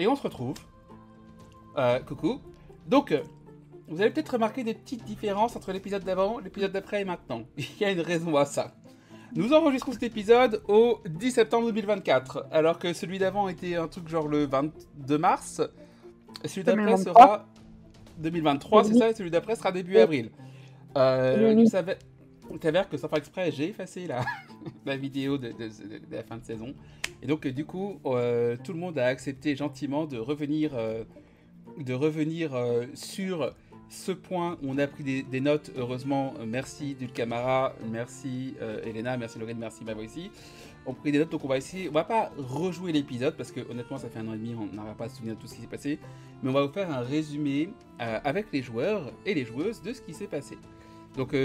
Et on se retrouve. Coucou. Donc, vous avez peut-être remarqué des petites différences entre l'épisode d'avant, l'épisode d'après et maintenant. Il y a une raison à ça. Nous enregistrons cet épisode au 10 septembre 2024, alors que celui d'avant était un truc genre le 22 mars. Celui d'après 2023. sera 2023, c'est ça, et celui d'après sera début avril. Oui. Il s'avère que sans faire exprès, j'ai effacé la vidéo de la fin de saison. Et donc, du coup, tout le monde a accepté gentiment de revenir sur ce point où on a pris des notes. Heureusement, merci Dulcamara, merci Elena, merci Lorraine, merci Mavo ici. On a pris des notes, donc on va pas rejouer l'épisode parce que honnêtement, ça fait 1 an et demi, on n'aura pas à se souvenir de tout ce qui s'est passé. Mais on va vous faire un résumé avec les joueurs et les joueuses de ce qui s'est passé. Donc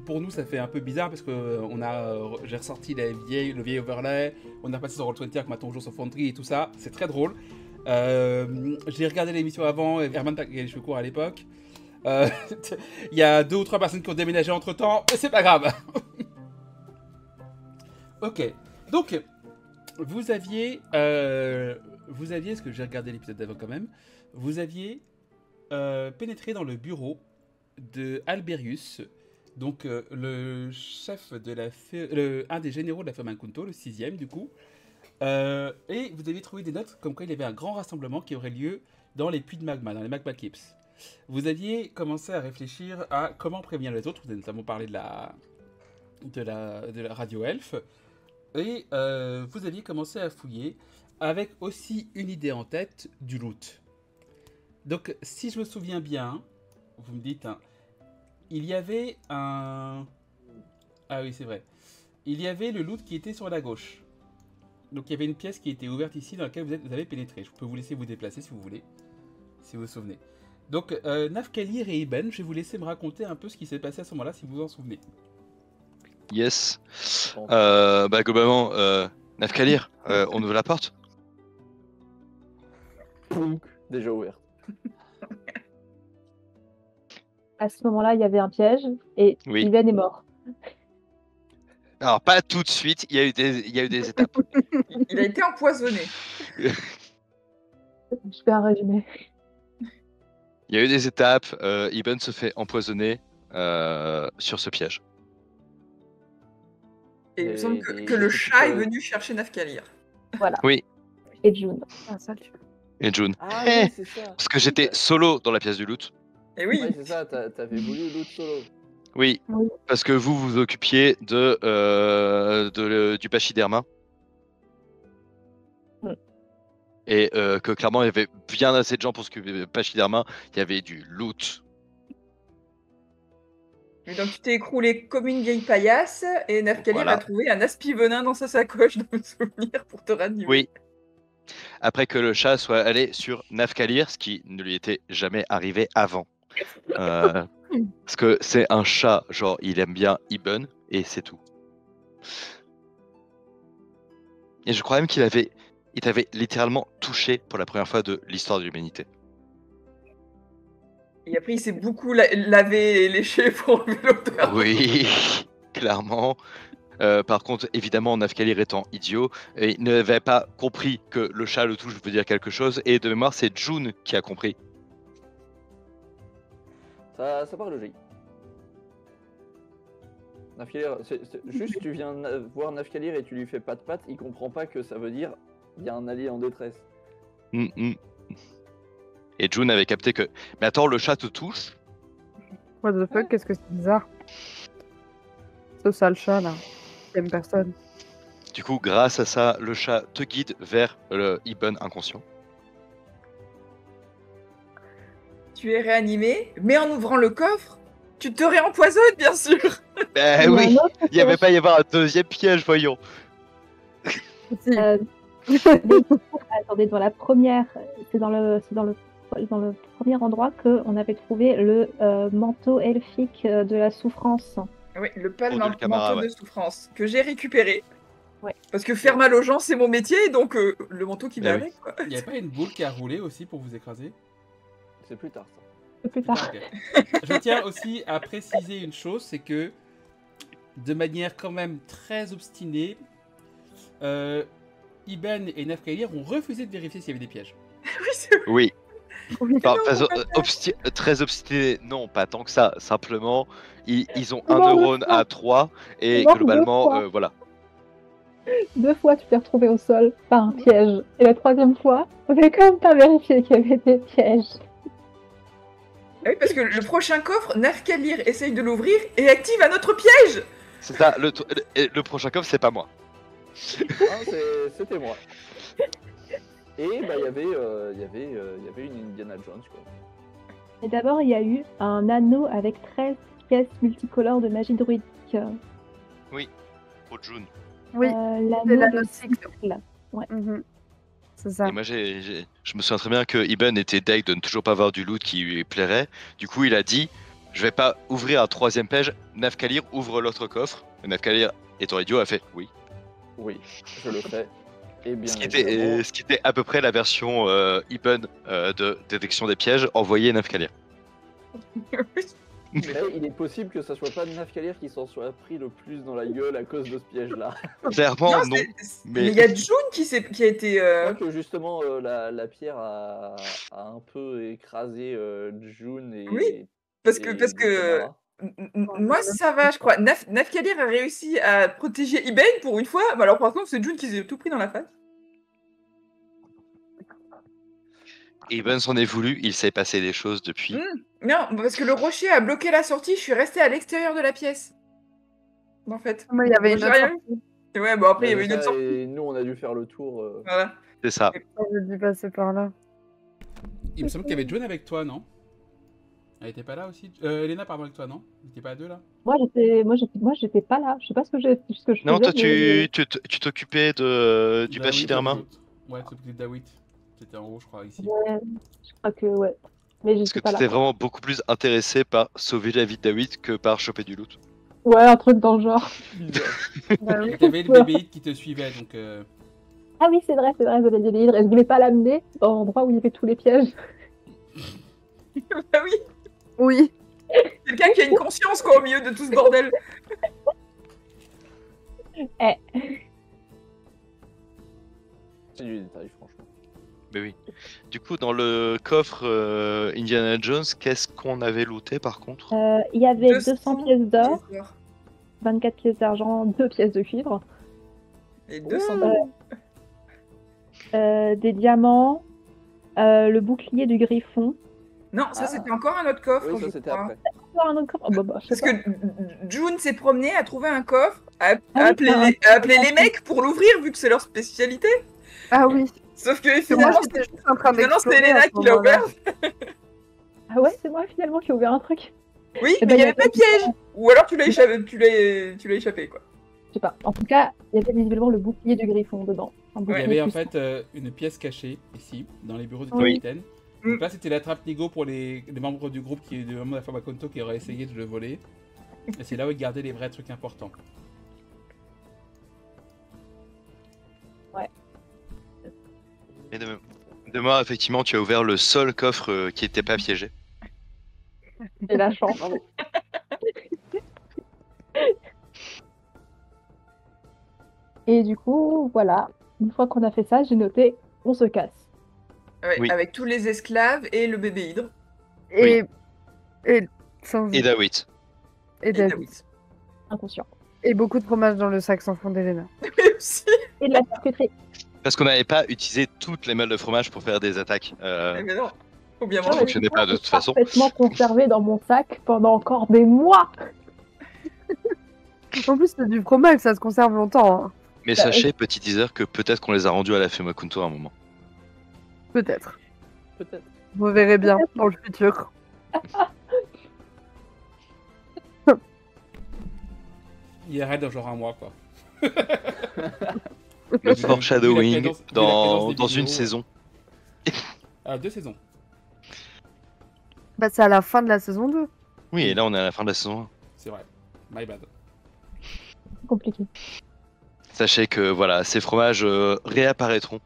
pour nous ça fait un peu bizarre parce que j'ai ressorti le vieil overlay, on a passé sur Roll20 avec ma joue sur Foundry et tout ça, c'est très drôle. J'ai regardé l'émission avant, Herman avait les cheveux courts à l'époque. Il y a 2 ou 3 personnes qui ont déménagé entre temps, mais c'est pas grave. Ok, donc vous aviez, est-ce que j'ai regardé l'épisode d'avant quand même, vous aviez pénétré dans le bureau de Alberius, donc le chef de un des généraux de la Firma Kunto, le 6e du coup, et vous aviez trouvé des notes comme quoi il y avait un grand rassemblement qui aurait lieu dans les puits de magma, dans les magma keeps. Vous aviez commencé à réfléchir à comment prévenir les autres, vous avez notamment parlé de la radio elfe, et vous aviez commencé à fouiller avec aussi une idée en tête du loot. Donc si je me souviens bien, vous me dites, hein, il y avait un... Ah oui, c'est vrai. Il y avait le loot qui était sur la gauche. Donc il y avait une pièce qui était ouverte ici dans laquelle vous avez pénétré. Je peux vous laisser vous déplacer si vous voulez, si vous vous souvenez. Donc Nafkalir et Iben, je vais vous laisser me raconter un peu ce qui s'est passé à ce moment-là, si vous vous en souvenez. Yes. Globalement, Nafkalir, on ouvre la porte. Pounk, déjà ouvert. À ce moment-là, il y avait un piège et Oui. Iben est mort. Alors pas tout de suite, il y a eu des étapes. Il a été empoisonné. Je fais un résumé. Il y a eu des étapes, Iben se fait empoisonner sur ce piège. Et il me semble que le chat est venu chercher Nafkalir. Voilà. Oui. Et June. Ah, ça, tu... Et June. Ah oui, c'est ça. Parce que j'étais solo dans la pièce du loot. Et oui. Ouais, c'est ça, t'avais voulu loot solo. Oui, Oui. parce que vous vous occupiez du pachyderma. Mm. Et que clairement, il y avait bien assez de gens pour s'occuper du pachyderma. Il y avait du loot. Et donc tu t'es écroulé comme une vieille paillasse et Nafkalir Voilà. a trouvé un aspi-venin dans sa sacoche, dans le souvenir, pour te ranimer. Oui. Après que le chat soit allé sur Nafkalir, ce qui ne lui était jamais arrivé avant. Parce que c'est un chat, genre il aime bien Iben, et c'est tout. Et je crois même il t'avait littéralement touché pour la première fois de l'histoire de l'humanité. Et après il s'est beaucoup lavé et léché pour enlever l'odeur. Oui, clairement. Par contre, évidemment, Nafkalir étant idiot, il n'avait pas compris que le chat le touche veut dire quelque chose, et de mémoire, c'est June qui a compris. Ça paraît logique. Nafkalir, juste tu viens voir Nafkalir et tu lui fais pas de patte, il comprend pas que ça veut dire il y a un allié en détresse. Et June avait capté que... Mais attends, le chat te touche? What the fuck, qu'est-ce que c'est bizarre. Ce sale chat là. J'aime personne. Du coup, grâce à ça, le chat te guide vers le Iben inconscient. Tu es réanimé, mais en ouvrant le coffre, tu te réempoisonnes, bien sûr. Ben oui, il n'y avait pas à y avoir un deuxième piège, voyons. Attendez, dans la première, c'est dans le premier endroit qu'on avait trouvé le manteau elfique de la souffrance. Oui, le pâle Pour Dulcamara, manteau de souffrance que j'ai récupéré. Ouais. Parce que faire mal aux gens, c'est mon métier, donc le manteau qui va oui. avec, quoi. Il n'y a pas une boule qui a roulé aussi pour vous écraser? C'est plus tard ça. C'est plus tard. Okay. Je tiens aussi à préciser une chose, c'est que de manière quand même très obstinée, Iben et Nafkalir ont refusé de vérifier s'il y avait des pièges. Oui, c'est vrai. Oui. Oui. Enfin, Non, très obstiné, non, pas tant que ça. Simplement, ils ont Non, un deux neurone fois. à 3 et Non, deux globalement, fois. voilà. 2 fois, tu t'es retrouvé au sol par un piège. Et la 3e fois, on n'avait quand même pas vérifié qu'il y avait des pièges. Ah oui, parce que le prochain coffre, Nafkalir essaye de l'ouvrir et active un autre piège. C'est ça, le prochain coffre, c'est pas moi. Ah, c'était moi. Et bah, il y avait une Indiana Jones, quoi. Et d'abord, il y a eu un anneau avec 13 pièces multicolores de magie druidique. Pour June. Oui, L'anneau l'anneau de cycle. cycle. mhm. C'est ça. Et moi, je me souviens très bien que Iben était deg de ne toujours pas avoir du loot qui lui plairait. Du coup, il a dit, je vais pas ouvrir un 3e piège. Nafkalir ouvre l'autre coffre. Et Nafkalir, étant idiot, a fait oui. Oui, je le fais. Et bien Ce qui évidemment, était à peu près la version Iben de détection des pièges envoyée Nafkalir. mais il est possible que ça soit pas Nafkalir qui s'en soit pris le plus dans la gueule à cause de ce piège-là. Clairement, non. Mais il y a June qui a été. Je crois que justement la pierre a un peu écrasé June et. Oui, Parce que Tamara. moi ça va, je crois. Nafkalir a réussi à protéger Iben pour une fois, mais alors par contre c'est June qui s'est tout pris dans la face. Iben s'en est voulu, il s'est passé des choses depuis. Non, parce que le rocher a bloqué la sortie, je suis restée à l'extérieur de la pièce. En fait. Moi, il y avait une J'ai autre rien sortie. Et ouais, bon après il y Ouais, avait une autre ça, sortie. et nous on a dû faire le tour. Voilà. C'est ça. J'ai dû passer par là. Il me semble qu'il y avait John avec toi, non? Elle était pas là aussi? Elena, pardon, avec toi, non? Vous étiez pas à deux là? Moi, j'étais pas là. Je sais pas ce que je Non, toi, faisais. tu t'occupais du Dawit, pachyderma. avec l'autre. Ouais, tu t'occupais de Dawit. C'était en haut, je crois, ici. Ouais, je crois que ouais. Mais Parce que j'étais pas là. t'étais vraiment beaucoup plus intéressé par sauver la vie de Dawit que par choper du loot. Ouais, un truc dans le genre. Bah oui. Et t'avais le bébé qui te suivait, donc... Ah oui, c'est vrai, j'avais des livres. Et je voulais pas l'amener dans l'endroit où il y avait tous les pièges. Bah oui, Oui. quelqu'un qui a une conscience quoi au milieu de tout ce bordel. C'est du détail, franchement. Mais oui. Du coup, dans le coffre Indiana Jones, qu'est-ce qu'on avait looté par contre? Il y avait 200 pièces d'or, pièces d'or. 24 pièces d'argent, 2 pièces de cuivre, Et 200 des diamants, le bouclier du griffon. Non, ça c'était encore un autre coffre. Oui, ça je c'était crois. après. Encore un autre coffre. Oh, bah, je sais Parce pas. que June s'est promenée, a trouvé un coffre, a Ah oui, appelé les mecs pour l'ouvrir vu que c'est leur spécialité. Ah oui. Sauf que Parce que finalement, moi, j'étais juste en train finalement, c'est d'explorer Elena à ce qui l'a moment-là. ouvert. Ah ouais, c'est moi finalement qui ai ouvert un truc. Oui, Eh mais ben, il n'y y avait pas de piège. Ou alors tu l'as échappé quoi. Je sais pas. En tout cas, il y avait visiblement le bouclier du griffon dedans. Un Il y bouclier avait en puissant. fait une pièce cachée, ici, dans les bureaux du Oui. capitaine. Donc là, c'était la trappe Nigo pour les membres du groupe, des membres de la Forma Conto qui auraient essayé de le voler. Et c'est là où ils gardaient les vrais trucs importants. Et demain, effectivement, tu as ouvert le seul coffre qui n'était pas piégé. J'ai la chance. Bravo. Et du coup, voilà. Une fois qu'on a fait ça, j'ai noté, on se casse. Ouais, Oui. avec tous les esclaves et le bébé hydre. Et sans Et Dawit. et Et David. Dawit. Inconscient. Et beaucoup de fromage dans le sac sans fond d'Elena. Mais aussi. Et de la charcuterie. Parce qu'on n'avait pas utilisé toutes les malles de fromage pour faire des attaques. Mais non, faut bien Ça manger. fonctionnait pas de toute façon. Parfaitement conservé dans mon sac pendant encore des mois. En plus, c'est du fromage, ça se conserve longtemps. Hein. Mais Bah, sachez, petit teaser, que peut-être qu'on les a rendus à la Fema Kunto à un moment. Peut-être. Peut-être. Vous verrez bien dans le futur. Il y a dans genre un mois, quoi. Le Vu foreshadowing la cadence des dans une vidéos. saison. Ah, 2 saisons. Bah, c'est à la fin de la saison 2. Oui, et là on est à la fin de la saison 1. C'est vrai. My bad. Compliqué. Sachez que voilà, ces fromages réapparaîtront.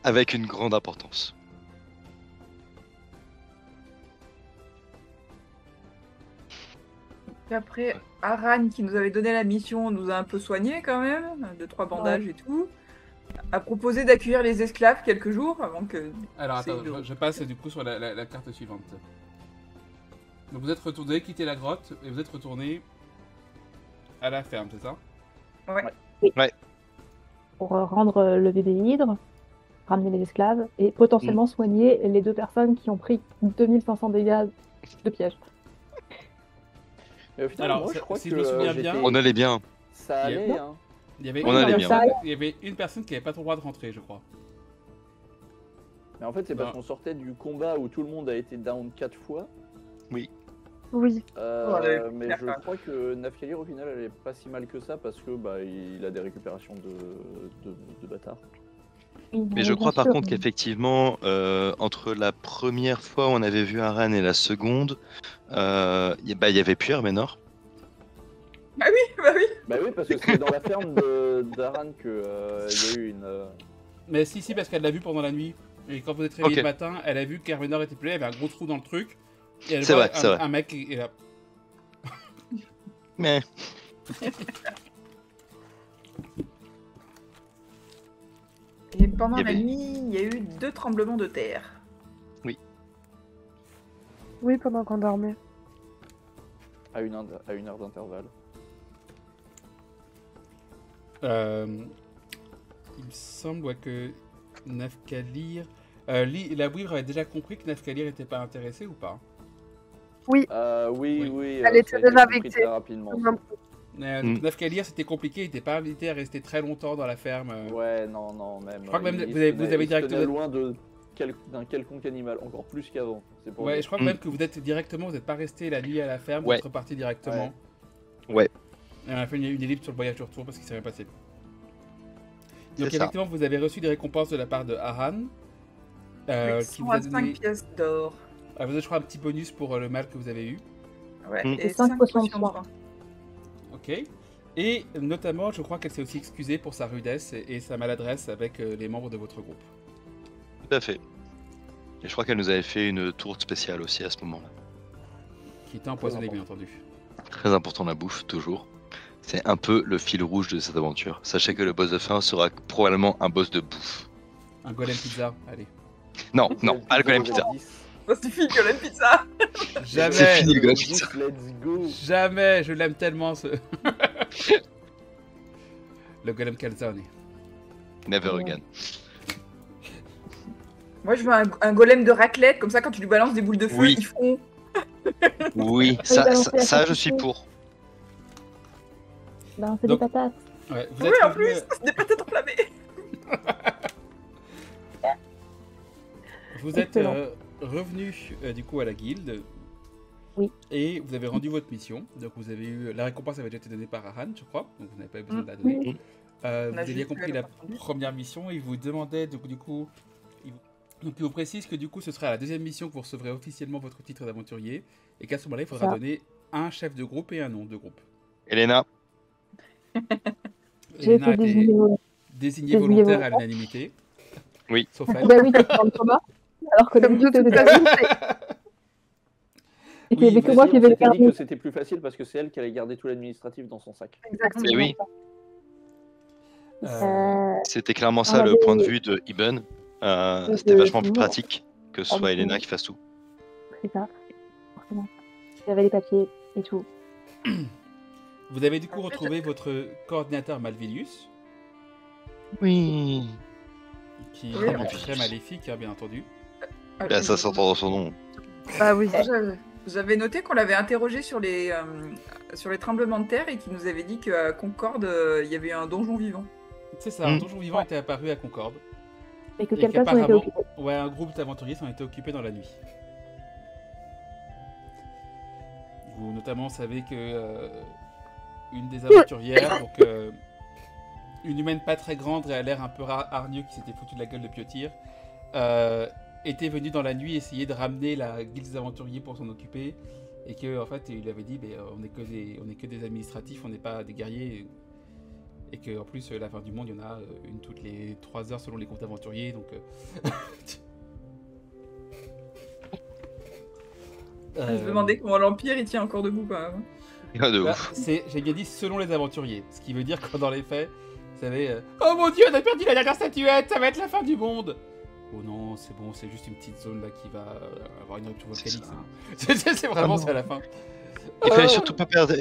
Avec une grande importance. Et après, Aran qui nous avait donné la mission nous a un peu soigné quand même, 2-3 bandages et tout. a proposé d'accueillir les esclaves quelques jours avant que. Alors C'est attends, lourd. je passe du coup sur la carte suivante. Donc vous êtes retourné, quitté la grotte et vous êtes retourné à la ferme, c'est ça? Pour rendre le bébé hydre, ramener les esclaves et potentiellement soigner les 2 personnes qui ont pris 2500 dégâts de piège. Mais au final, Alors, moi, je crois si que je me souviens bien, j'étais- On allait bien. Ça allait, hein. Il y avait On allait bien. une personne qui n'avait pas trop le droit de rentrer, je crois. Mais en fait, c'est parce Non. qu'on sortait du combat où tout le monde a été down 4 fois. Oui. Ouais, Mais clair, je quoi. crois que Nafkalir, au final, elle est pas si mal que ça parce que bah, il a des récupérations de bâtards. Mais je crois par contre qu'effectivement, entre la première fois où on avait vu Aran et la seconde, il y avait plus Herménor. Bah oui. Bah oui, parce que c'est dans la ferme d'Aran que il y a eu une. Mais si, parce qu'elle l'a vu pendant la nuit. Et quand vous êtes réveillé Ok. le matin, elle a vu qu'Herménor était plus là, il y avait un gros trou dans le truc. Et elle C'est voit vrai, c'est vrai. un mec qui est là. Mais Et pendant Il y la avait- nuit, il y a eu 2 tremblements de terre. Oui, pendant qu'on dormait. à une heure d'intervalle. Il me semble que Nafkalir. La Wivre avait déjà compris que Nafkalir n'était pas intéressé ou pas? Oui. Elle ça était a été déjà compris vexée. très rapidement. Nafkalir, c'était compliqué, il n'était pas invité à rester très longtemps dans la ferme. Ouais, non, même. Je crois que même il vous avez se tenait directement- loin d'un quelconque animal, encore plus qu'avant. C'est pour Ouais, dire. je crois que même que vous êtes directement, vous n'êtes pas resté la nuit à la ferme, vous Ouais. êtes reparti directement. Ouais. Et on a fait une ellipse sur le voyage de retour parce qu'il s'est rien passé. C'est Donc ça. effectivement, vous avez reçu des récompenses de la part de Aran. Avec Qui vous a 125 donné, pièces d'or. vous avez je crois un petit bonus pour le mal que vous avez eu. Ouais, Mm. et Et 5 5 potions potions de de soin. soin. Ok. Et notamment, je crois qu'elle s'est aussi excusée pour sa rudesse et sa maladresse avec les membres de votre groupe. tout à fait. Et je crois qu'elle nous avait fait une tourte spéciale aussi à ce moment-là. Qui était empoisonnée, Très bien entendu. Très important la bouffe, toujours. C'est un peu le fil rouge de cette aventure. Sachez que le boss de fin sera probablement un boss de bouffe. Un golem pizza, allez. Non, pas le golem pizza. Ça suffit, Golem Pizza. Jamais, C'est fini le golem pizza. Let's go. jamais, je l'aime tellement ce. Le golem calzone. Never again. Moi, je veux un golem de raclette, comme ça, quand tu lui balances des boules de feu, Oui. ils font. Oui, ça je suis pour. Ben, c'est Donc- des patates. Ouais, vous Oui, êtes en revenu- plus, c'est des patates enflammées. Vous êtes Excellent. revenu du coup à la guilde. Oui. Et vous avez rendu votre mission. Donc vous avez eu la récompense avait déjà été donnée par Aran, je crois. Donc vous n'avez pas eu besoin de la donner. Oui. On a Vous aviez juste compris eu la la partie. première mission. Il vous demandait donc il vous précise que du coup ce sera à la deuxième mission que vous recevrez officiellement votre titre d'aventurier et qu'à ce moment-là il faudra Ça. donner un chef de groupe et un nom de groupe. Elena, J'ai Elena a été été désignée. désignée désignée volontaire à volontaire. l'unanimité. Oui. Sauf elle. Ben oui, t'es dans le coma. Alors que Comme d'habitude, de toute c'était façon, et qu'il y avait Oui, que moi qui on vais le s'était dit garder. que c'était plus facile parce que c'est elle qui allait garder tout l'administratif dans son sac. exactement. Eh oui. Euh, c'était clairement On ça le avait- point de vue de Ibn. C'était C'était vachement plus toujours- pratique que ce soit Elena qui fasse tout. C'est ça. Forcément. J'avais les papiers et tout. Vous avez du coup retrouvé votre coordinateur Malvinius, Oui. qui Oui, est en très maléfique, hein, bien entendu. Bah, ça s'entend dans son nom. Bah oui. J'avais noté qu'on l'avait interrogé sur les tremblements de terre et qu'il nous avait dit qu'à Concorde, il y avait un donjon vivant. C'est ça, un donjon vivant était apparu à Concorde. Et que Et quelqu'un s'en était qu'apparemment, occupé. ouais, un groupe d'aventuriers s'en était occupé dans la nuit. Vous notamment savez que une des aventurières, donc une humaine pas très grande et à l'air un peu hargneux qui s'était foutu de la gueule de Piotir, était venue dans la nuit essayer de ramener la guilde des aventuriers pour s'en occuper et que en fait il avait dit on est que des administratifs, on n'est pas des guerriers. Et que en plus la fin du monde il y en a une toutes les 3 heures selon les groupes d'aventuriers donc Je me demandais comment l'Empire il tient encore debout quand même. De bah, ouf. j'ai bien dit selon les aventuriers, ce qui veut dire que dans les faits Vous savez, oh mon dieu, on a perdu la dernière statuette, ça va être la fin du monde. Oh non, c'est bon, c'est juste une petite zone là qui va avoir une rupture volcanique. C'est vraiment ça la fin. Il fallait surtout pas perdre,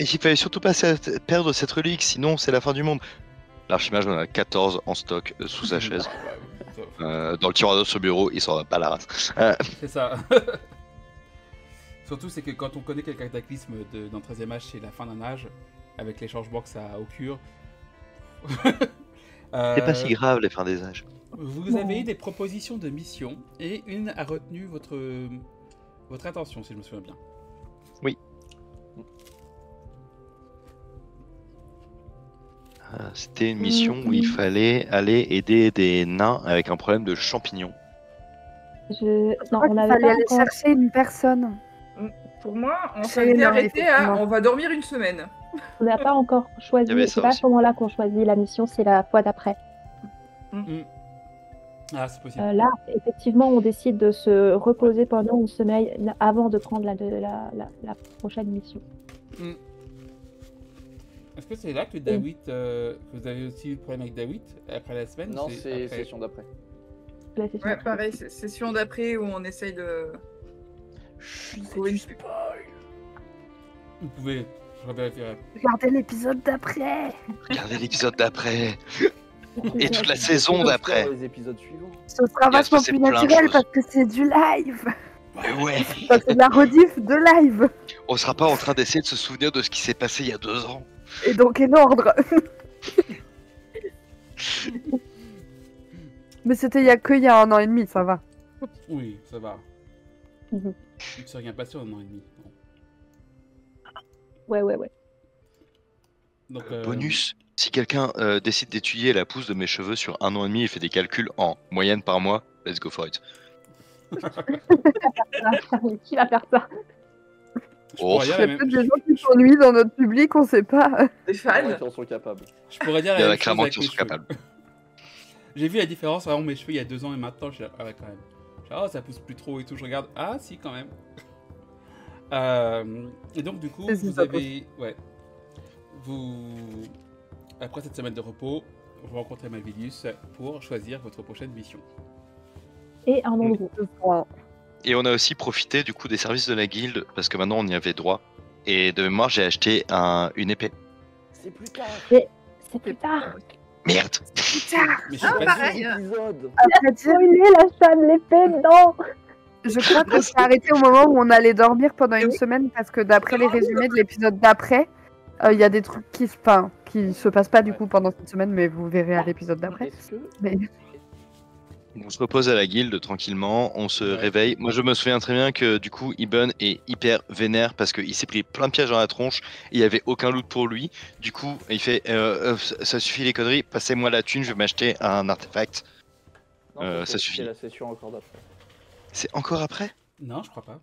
perdre cette relique, sinon c'est la fin du monde. L'archimage en a 14 en stock sous sa chaise. Dans le tiroir de ce bureau, il s'en va pas la race. C'est ça. Surtout, c'est que quand on connaît quel cataclysme d'un 13e âge, c'est la fin d'un âge, avec les changements que ça occure. C'est pas si grave les fins des âges. Vous avez des propositions de mission et une a retenu votre attention, si je me souviens bien. Oui. C'était une mission où il fallait aller aider des nains avec un problème de champignons. Non, on Il avait fallait pas aller encore... chercher une personne. Pour moi, on C'est s'était énorme, arrêté à effectivement. on va dormir une semaine. On n'a pas encore choisi. Il y avait ça C'est pas à aussi. ce moment-là qu'on choisit la mission, c'est la fois d'après. Ah, c'est possible. Là, effectivement, on décide de se reposer pendant une semaine avant de prendre la prochaine mission. Est-ce que c'est là que Dawit, que vous avez aussi eu le problème avec Dawit après la semaine? Non, ou c'est après session d'après. La session Ouais, après. pareil, c'est session d'après où on essaye de. trouver une- Vous pouvez, je revérifierai. Regardez l'épisode d'après. Regardez l'épisode d'après. Et toute la saison d'après. Les épisodes suivants. Ce sera Il va se vachement passer plus plein de naturel choses. parce que c'est du live. Mais ouais. Parce que c'est de la rediff de live. On sera pas en train d'essayer de se souvenir de ce qui s'est passé il y a 2 ans. Et donc en ordre. Mais c'était il y a 1 an et demi, ça va. Oui, ça va. Mhm. Il ne s'est rien passé en un an et demi. Non. Ouais. Donc, Bonus, si quelqu'un décide d'étudier la pousse de mes cheveux sur 1 an et demi et fait des calculs en moyenne par mois, let's go for it. Qui va faire ça? je pourrais Il dire y la a même, peut-être des gens qui s'ennuient dans notre public, on sait pas. Des Il y en a fans. qui en sont capables. je pourrais dire Il y en la a même chose clairement avec qui en mes sont cheveux. capables. J'ai vu la différence vraiment mes cheveux il y a 2 ans et maintenant, je suis là, ah ouais, quand même. Genre, oh, ça pousse plus trop et tout, je regarde, ah si, quand même. Et donc, du coup, C'est vous ça, avez. Ouais. Après cette semaine de repos, vous rencontrez Malvilius pour choisir votre prochaine mission. Et un nom de groupe. Et on a aussi profité du coup des services de la guilde parce que maintenant on y avait droit. Et de mémoire, j'ai acheté une épée. C'est plus tard. C'est plus tard. Merde. Mais je suis pas sûr. pareil. Épisode. Après dire, Spoiler la chaîne, l'épée dedans. je crois qu'on s'est arrêté au moment où on allait dormir pendant une semaine parce que d'après les résumés de l'épisode d'après, il y a des trucs qui se passent pas du coup pendant cette semaine, mais vous verrez à l'épisode d'après. Est-ce que Mais On se repose à la guilde tranquillement, on se Ouais. réveille. Moi je me souviens très bien que du coup Ibn est hyper vénère parce qu'il s'est pris plein de pièges dans la tronche et il y avait aucun loot pour lui. Du coup il fait ça suffit les conneries, passez-moi la thune, je vais m'acheter un artefact. non, ça c'est suffit. la session encore d'après. C'est encore après? Non, je crois pas.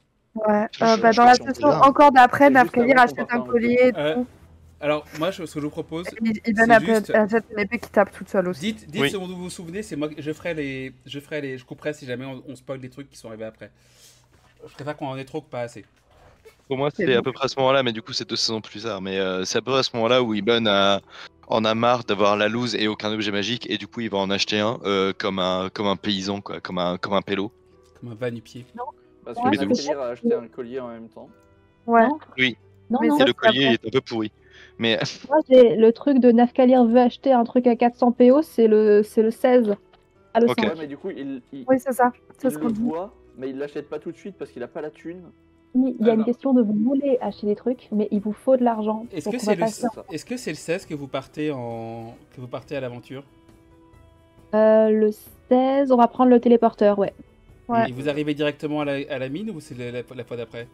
ouais, Je dans pense la que c'est session bizarre. encore d'après, C'est juste Nafkalir avant qu'on achète parte un en collier et tout. Alors, moi, ce que je vous propose, Ibn c'est juste- achète une épée qui tape toute seule aussi. dites Oui. si vous vous souvenez, c'est moi, je couperai si jamais on spoil des trucs qui sont arrivés après. Je préfère qu'on en ait trop que pas assez. Pour moi C'est c'était à bon. peu près à ce moment-là, mais du coup c'est 2 saisons plus tard. Mais c'est à peu près à ce moment-là où Ibn en a marre d'avoir la loose et aucun objet magique et du coup il va en acheter un comme un paysan quoi, comme un pélo. Comme un va-nu-pied. Parce Ouais, que c'est Nafkalir a acheté un collier en même temps. Ouais. Non. Oui. Non, Mais non. Et ça, le c'est collier après. est un peu pourri. Mais Moi, j'ai le truc de Nafkalir veut acheter un truc à 400 PO, c'est le 16. Ah, le Ok. 5. Ouais, mais du coup, il Oui, c'est ça. C'est ce le qu'on dit. voit, mais il l'achète pas tout de suite parce qu'il a pas la thune. Oui, il y a une Alors. question de vous voulez acheter des trucs, mais il vous faut de l'argent. Est-ce Donc que on c'est va pas le, faire. est-ce que c'est le 16 que vous partez à l'aventure? Le 16, on va prendre le téléporteur, ouais. Ouais. Et vous arrivez directement à la mine ou c'est la fois d'après?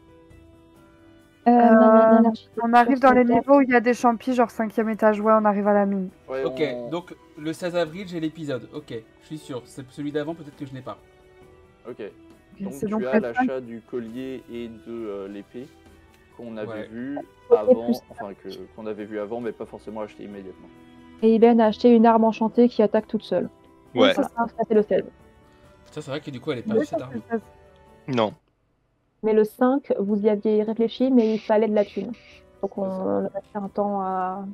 Non, On arrive dans les Sur niveaux où il y a des champis, genre 5e étage, ouais, on arrive à la mine. Ouais, Ok, donc le 16 avril, j'ai l'épisode. Ok, je suis sûr. C'est celui d'avant, peut-être que je n'ai pas. Ok. Donc C'est tu donc as le 5. l'achat du collier et de l'épée qu'on avait Ouais. vu Et avant, plus- enfin qu'on avait vu avant, mais pas forcément acheté immédiatement. Et Iben a acheté une arme enchantée qui attaque toute seule. ouais, Ça, c'est le 16. Ça, c'est vrai que du coup, elle est pas Oui, cette ça, arme. c'est ça. non. Mais le 5, vous y aviez réfléchi, mais il fallait de la thune. Donc on a passé un temps à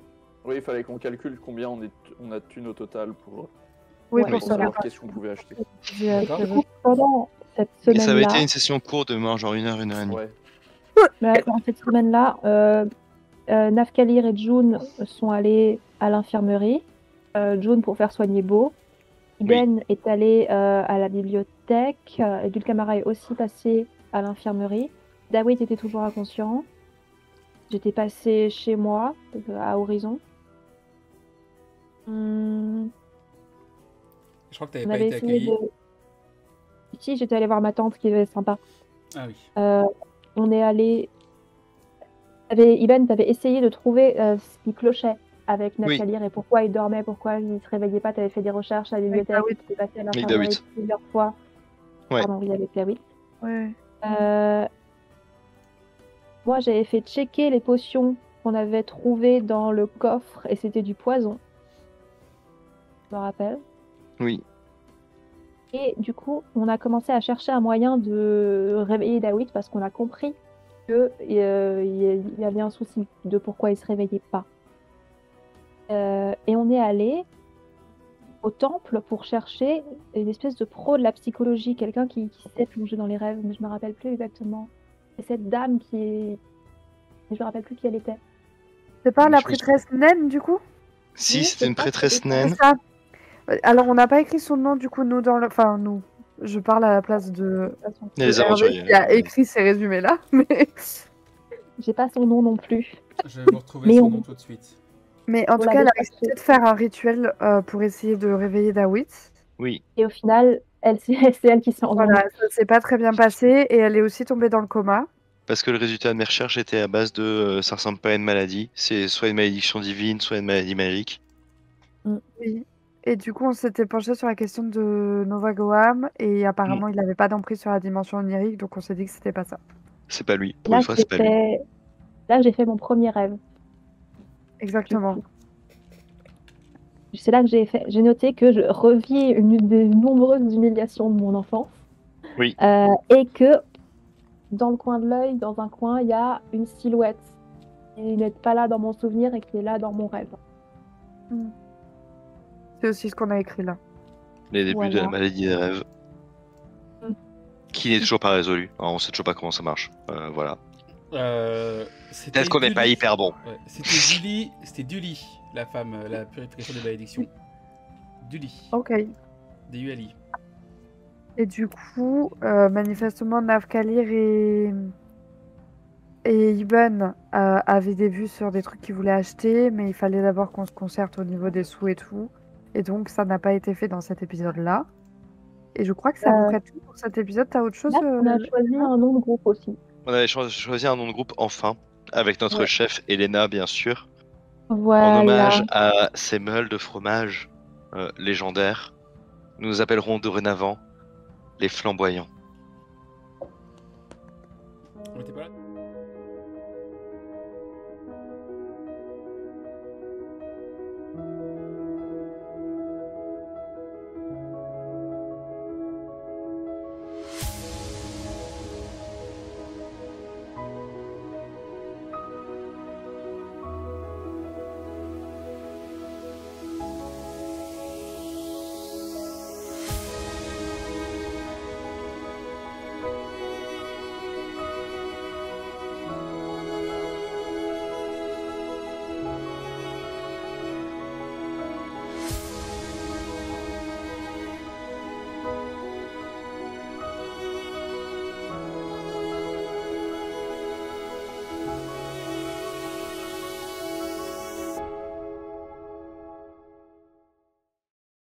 Oui, il fallait qu'on calcule combien on a de thunes au total pour Oui, Ouais, pour pour cela. savoir qu'est-ce qu'on pouvait acheter. D'accord. Du coup, pendant cette Et ça avait été semaine-là, une session courte de genre 1 heure et demie. Ouais. dans cette semaine-là, Nafkalir et June sont allés à l'infirmerie. June pour faire soigner Beau. Iben est allé à la bibliothèque. Et Dulcamara est aussi passé à l'infirmerie. Dawit était toujours inconscient. J'étais passée chez moi, à Horizon. Je crois que t'avais On pas avait été essayé accueilli. de... Si, j'étais allée voir ma tante qui est sympa. Ah oui. On est allé... Iben, t'avais essayé de trouver ce qui clochait avec Nafkalir et pourquoi il dormait, pourquoi il ne se réveillait pas. T'avais fait des recherches à la bibliothèque, Dawit. tu passé à Avec l'infirmerie Dawit. plusieurs fois. Ouais. Pardon, oui, avec Dawit. Ouais. Moi, j'avais fait checker les potions qu'on avait trouvées dans le coffre et c'était du poison. Je me rappelle. Oui. Et du coup, on a commencé à chercher un moyen de réveiller Dawit parce qu'on a compris qu'il y avait un souci de pourquoi il se réveillait pas. Et on est allé au temple pour chercher une espèce de pro de la psychologie, quelqu'un qui sait plonger dans les rêves, mais je me rappelle plus exactement. Et cette dame qui est... Je me rappelle plus qui elle était. C'est pas Mais la je me suis- prêtresse naine du coup? Si, Oui, c'était c'est une ça, prêtresse c'était ça. naine. C'est ça. Alors on n'a pas écrit son nom du coup nous dans le... Enfin nous. Je parle à la place de De toute façon. Il y a les Hervé aventuriers. qui a écrit ces résumés là. Mais, J'ai pas son nom non plus. Je vais vous retrouver Mais son on- nom tout de suite. mais en On tout cas, l'avait elle a cherché. essayé de faire un rituel pour essayer de réveiller Dawit. Oui. Et au final, c'est elle qui s'est endormie. Voilà, ça s'est pas très bien passé et elle est aussi tombée dans le coma. Parce que le résultat de mes recherches était à base de ça ressemble pas à une maladie, c'est soit une malédiction divine, soit une maladie magique. Oui. Et du coup, on s'était penché sur la question de Nova Goam et apparemment, il n'avait pas d'emprise sur la dimension onirique, donc on s'est dit que c'était pas ça. C'est pas lui. Pour Là, une fois, c'est pas lui. Là, j'ai fait mon premier rêve. Exactement. C'est là que j'ai noté que je revis une des nombreuses humiliations de mon enfance. Oui. Et que dans le coin de l'œil, dans un coin, il y a une silhouette qui n'est pas là dans mon souvenir et qui est là dans mon rêve. C'est aussi ce qu'on a écrit là. Les débuts de la Voilà. maladie des rêves. Mm. Qui n'est toujours pas résolu. Alors, on sait toujours pas comment ça marche. Voilà. C'était Peut-être qu'on n'est pas Dully. hyper bon. Ouais, c'était Dully, la femme, la purification des malédictions. Dully. Ok. D-U-L-I. Et du coup, manifestement, Nafkalir et Iben avaient des vues sur des trucs qu'ils voulaient acheter, mais il fallait d'abord qu'on se concerte au niveau des sous et tout. Et donc, ça n'a pas été fait dans cet épisode-là. Et je crois que c'est à peu près tout pour cet épisode. T'as autre chose Là, on a choisi un nom de groupe aussi. On avait choisi un nom de groupe enfin, avec notre Ouais. chef Elena, bien sûr, Voilà. en hommage à ces meules de fromage légendaires. Nous nous appellerons dorénavant les flamboyants. On était pas là